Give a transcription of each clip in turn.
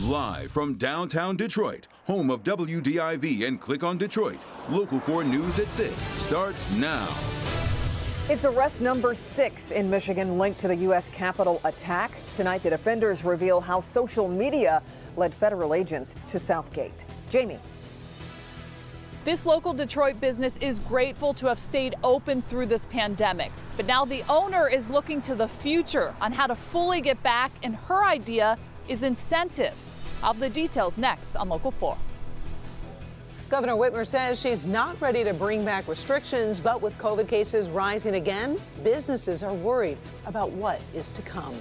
Live from downtown Detroit, home of WDIV and Click on Detroit, Local 4 News at 6 starts now. It's arrest number 6 in Michigan linked to the U.S. Capitol attack. Tonight, the defenders reveal how social media led federal agents to Southgate. Jamie. This local Detroit business is grateful to have stayed open through this pandemic. But now the owner is looking to the future on how to fully get back, and her idea is incentives. I'll have the details next on Local 4. Governor Whitmer says she's not ready to bring back restrictions, but with COVID cases rising again, businesses are worried about what is to come.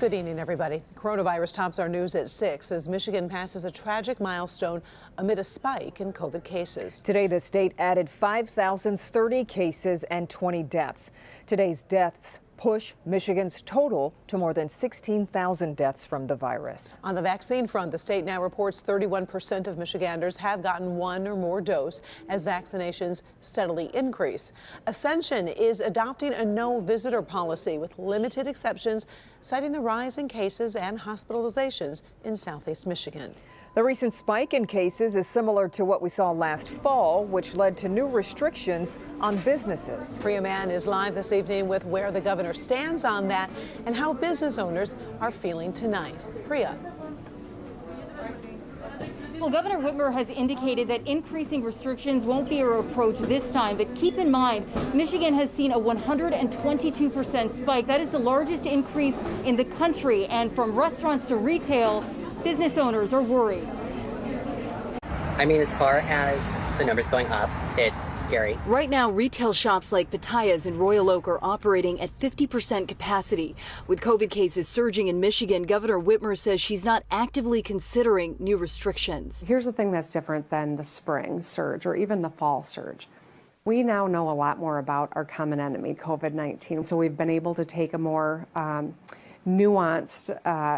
Good evening, everybody. Coronavirus tops our news at 6 as Michigan passes a tragic milestone amid a spike in COVID cases. Today, the state added 5,030 cases and 20 deaths. Today's deaths push Michigan's total to more than 16,000 deaths from the virus. On the vaccine front, the state now reports 31% of Michiganders have gotten one or more dose as vaccinations steadily increase. Ascension is adopting a no visitor policy with limited exceptions, citing the rise in cases and hospitalizations in Southeast Michigan. The recent spike in cases is similar to what we saw last fall, which led to new restrictions on businesses. Priya Mann is live this evening with where the governor stands on that and how business owners are feeling tonight. Priya. Well, Governor Whitmer has indicated that increasing restrictions won't be her approach this time, but keep in mind, Michigan has seen a 122% spike. That is the largest increase in the country, and from restaurants to retail, business owners are worried. I mean, as far as the numbers going up, it's scary. Right now, retail shops like Bataya's in Royal Oak are operating at 50% capacity. With COVID cases surging in Michigan, Governor Whitmer says she's not actively considering new restrictions. Here's the thing that's different than the spring surge or even the fall surge. We now know a lot more about our common enemy, COVID-19. So we've been able to take a more nuanced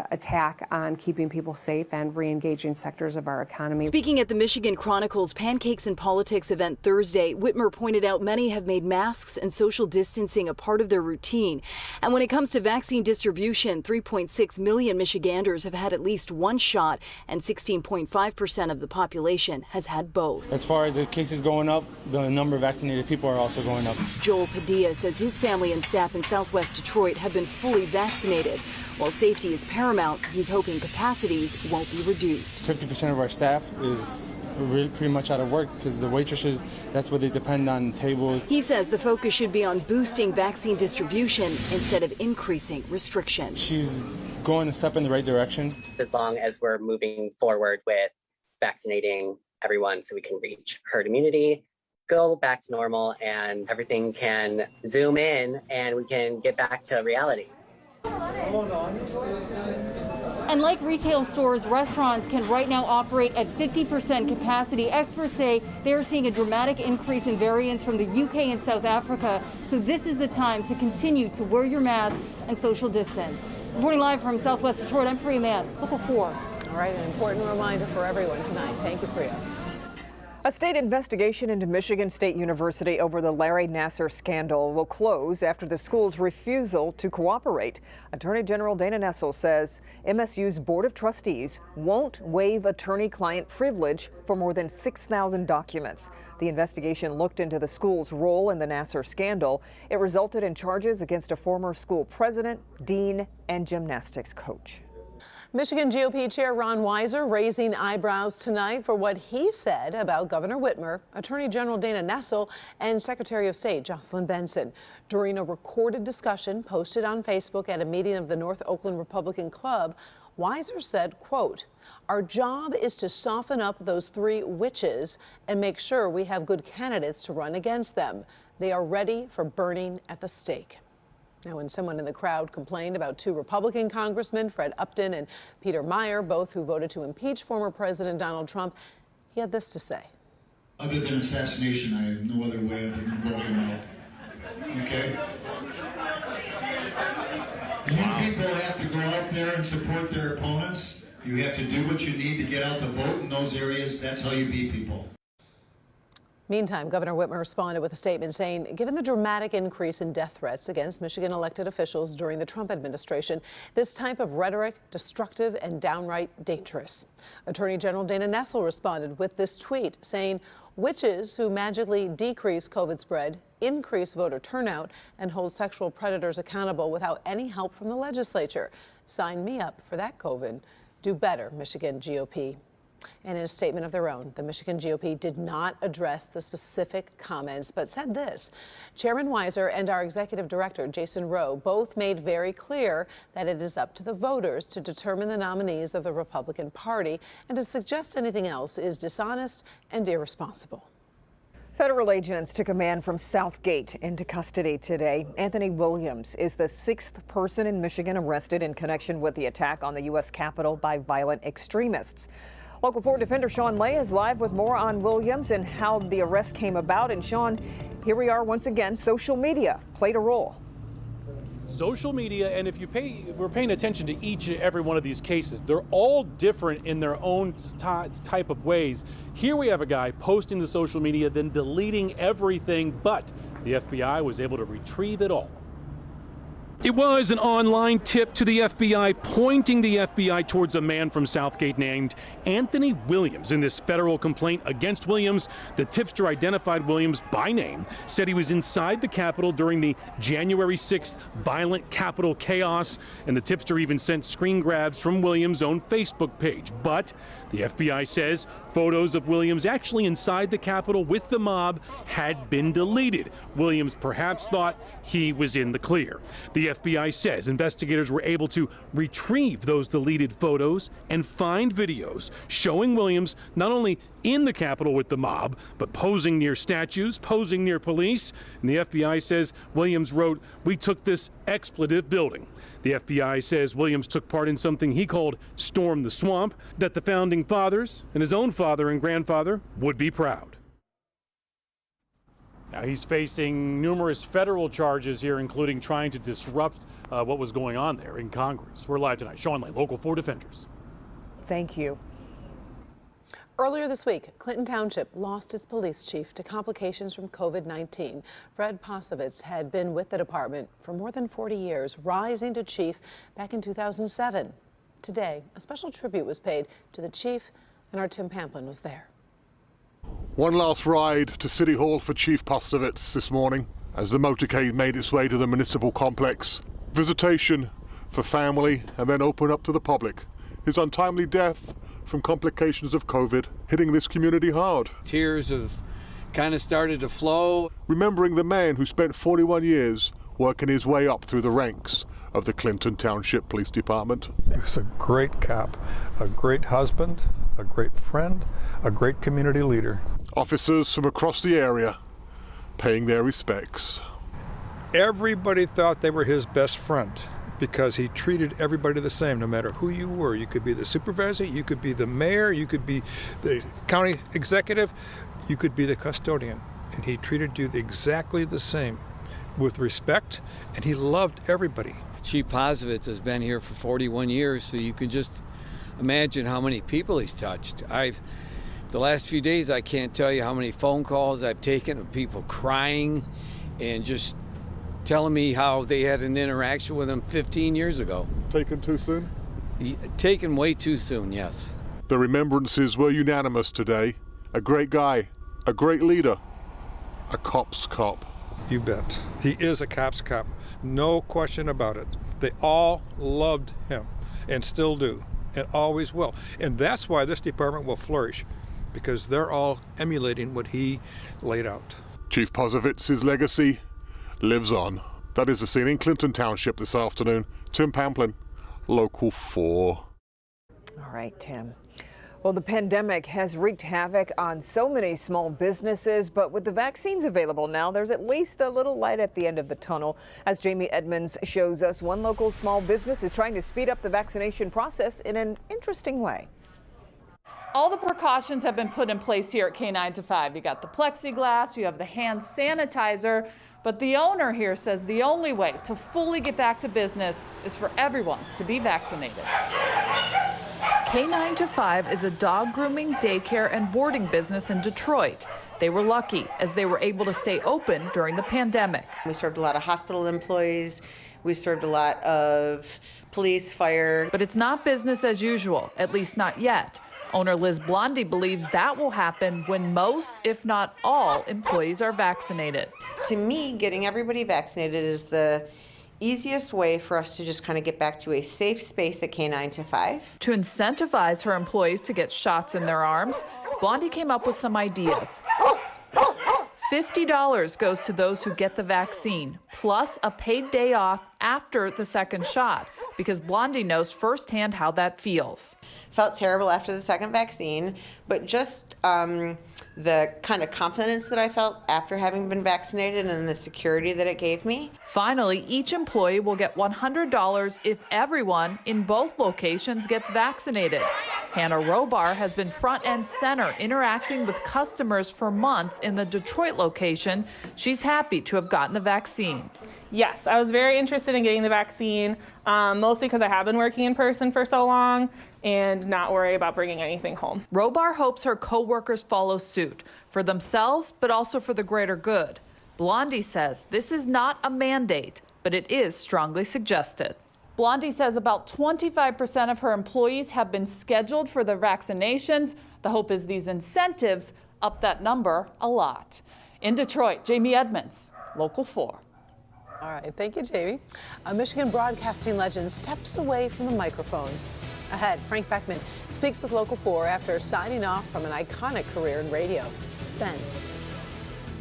attack on keeping people safe and re-engaging sectors of our economy. Speaking at the Michigan Chronicle's Pancakes and Politics event Thursday, Whitmer pointed out many have made masks and social distancing a part of their routine. And when it comes to vaccine distribution, 3.6 million Michiganders have had at least one shot, and 16.5% of the population has had both. As far as the cases going up, the number of vaccinated people are also going up. Joel Padilla says his family and staff in Southwest Detroit have been fully vaccinated. While safety is paramount, he's hoping capacities won't be reduced. 50% of our staff is really pretty much out of work because the waitresses, that's what they depend on, tables. He says the focus should be on boosting vaccine distribution instead of increasing restrictions. She's going a step in the right direction. As long as we're moving forward with vaccinating everyone so we can reach herd immunity, go back to normal, and everything can zoom in and we can get back to reality. And like retail stores, restaurants can right now operate at 50% capacity. Experts say they are seeing a dramatic increase in variants from the UK and South Africa. So this is the time to continue to wear your mask and social distance. Reporting live from Southwest Detroit, I'm Priya Mann, Local 4. All right, an important reminder for everyone tonight. Thank you, Priya. A state investigation into Michigan State University over the Larry Nassar scandal will close after the school's refusal to cooperate. Attorney General Dana Nessel says MSU's Board of Trustees won't waive attorney-client privilege for more than 6,000 documents. The investigation looked into the school's role in the Nassar scandal. It resulted in charges against a former school president, dean, and gymnastics coach. Michigan GOP Chair Ron Weiser raising eyebrows tonight for what he said about Governor Whitmer, Attorney General Dana Nessel, and Secretary of State Jocelyn Benson. During a recorded discussion posted on Facebook at a meeting of the North Oakland Republican Club, Weiser said, quote, "Our job is to soften up those three witches and make sure we have good candidates to run against them. They are ready for burning at the stake." Now, when someone in the crowd complained about two Republican congressmen, Fred Upton and Peter Meyer, both who voted to impeach former President Donald Trump, he had this to say. Other than assassination, I have no other way other than voting out. Okay? You people have to go out there and support their opponents. You have to do what you need to get out the vote in those areas. That's how you beat people. Meantime, Governor Whitmer responded with a statement saying, given the dramatic increase in death threats against Michigan elected officials during the Trump administration, this type of rhetoric destructive and downright dangerous. Attorney General Dana Nessel responded with this tweet saying, witches who magically decrease COVID spread, increase voter turnout, and hold sexual predators accountable without any help from the legislature. Sign me up for that, COVID. Do better, Michigan GOP. And in a statement of their own, the Michigan GOP did not address the specific comments, but said this. Chairman Weiser and our executive director, Jason Rowe, both made very clear that it is up to the voters to determine the nominees of the Republican Party, and to suggest anything else is dishonest and irresponsible. Federal agents took a man from Southgate into custody today. Anthony Williams is the 6th person in Michigan arrested in connection with the attack on the U.S. Capitol by violent extremists. Local 4 defender Sean Lay is live with more on Williams and how the arrest came about. And Sean, here we are once again. Social media played a role. Social media, and if we're paying attention to each and every one of these cases, they're all different in their own type of ways. Here we have a guy posting to social media, then deleting everything, but the FBI was able to retrieve it all. It was an online tip to the FBI, pointing the FBI towards a man from Southgate named Anthony Williams. In this federal complaint against Williams, the tipster identified Williams by name, said he was inside the Capitol during the January 6th violent Capitol chaos, and the tipster even sent screen grabs from Williams' own Facebook page. But the FBI says photos of Williams actually inside the Capitol with the mob had been deleted. Williams perhaps thought he was in the clear. The FBI says investigators were able to retrieve those deleted photos and find videos showing Williams not only in the Capitol with the mob, but posing near statues, posing near police. And the FBI says Williams wrote, "We took this expletive building." The FBI says Williams took part in something he called Storm the Swamp, that the founding fathers and his own father and grandfather would be proud. Now he's facing numerous federal charges here, including trying to disrupt what was going on there in Congress. We're live tonight. Sean Lay, Local 4 Defenders. Thank you. Earlier this week, Clinton Township lost his police chief to complications from COVID-19. Fred Posovitz had been with the department for more than 40 years, rising to chief back in 2007. Today, a special tribute was paid to the chief, and our Tim Pamplin was there. One last ride to City Hall for Chief Posovitz this morning as the motorcade made its way to the municipal complex. Visitation for family and then open up to the public. His untimely death from complications of COVID hitting this community hard. Tears have kind of started to flow. Remembering the man who spent 41 years working his way up through the ranks of the Clinton Township Police Department. He was a great cop, a great husband, a great friend, a great community leader. Officers from across the area paying their respects. Everybody thought they were his best friend, because he treated everybody the same, no matter who you were. You could be the supervisor, you could be the mayor, you could be the county executive, you could be the custodian. And he treated you exactly the same, with respect, and he loved everybody. Chief Posovitz has been here for 41 years, so you can just imagine how many people he's touched. The last few days, I can't tell you how many phone calls I've taken of people crying and just telling me how they had an interaction with him 15 years ago. Taken too soon? Taken way too soon, yes. The remembrances were unanimous today. A great guy, a great leader, a cop's cop. You bet. He is a cop's cop. No question about it. They all loved him and still do and always will. And that's why this department will flourish, because they're all emulating what he laid out. Chief Posovitz's legacy lives on. That is the scene in Clinton Township this afternoon. Tim Pamplin, Local 4. All right, Tim. Well, the pandemic has wreaked havoc on so many small businesses, but with the vaccines available now, there's at least a little light at the end of the tunnel. As Jamie Edmonds shows us, one local small business is trying to speed up the vaccination process in an interesting way. All the precautions have been put in place here at K9 to 5. You got the plexiglass, you have the hand sanitizer, but the owner here says the only way to fully get back to business is for everyone to be vaccinated. K9 to 5 is a dog grooming, daycare, and boarding business in Detroit. They were lucky as they were able to stay open during the pandemic. We served a lot of hospital employees. We served a lot of police, fire. But it's not business as usual, at least not yet. Owner Liz Blondie believes that will happen when most, if not all, employees are vaccinated. To me, getting everybody vaccinated is the easiest way for us to just kind of get back to a safe space at K9 to 5. To incentivize her employees to get shots in their arms, Blondie came up with some ideas. $50 goes to those who get the vaccine, plus a paid day off after the second shot, because Blondie knows firsthand how that feels. Felt terrible after the second vaccine, but just the kind of confidence that I felt after having been vaccinated and the security that it gave me. Finally, each employee will get $100 if everyone in both locations gets vaccinated. Hannah Robar has been front and center interacting with customers for months in the Detroit location. She's happy to have gotten the vaccine. Yes, I was very interested in getting the vaccine, mostly because I have been working in person for so long and not worry about bringing anything home. Robar hopes her coworkers follow suit for themselves, but also for the greater good. Blondie says this is not a mandate, but it is strongly suggested. Blondie says about 25% of her employees have been scheduled for their vaccinations. The hope is these incentives up that number a lot. In Detroit, Jamie Edmonds, Local 4. All right, thank you, Jamie. A Michigan broadcasting legend steps away from the microphone. Ahead, Frank Beckman speaks with Local 4 after signing off from an iconic career in radio. Then,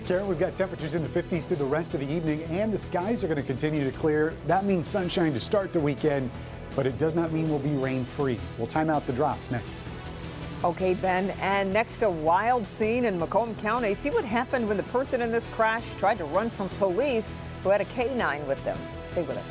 Karen, we've got temperatures in the 50s through the rest of the evening, and the skies are going to continue to clear. That means sunshine to start the weekend, but it does not mean we'll be rain-free. We'll time out the drops next. Okay, Ben, and next, a wild scene in Macomb County. See what happened when the person in this crash tried to run from police who had a K9 with them. Stay with us.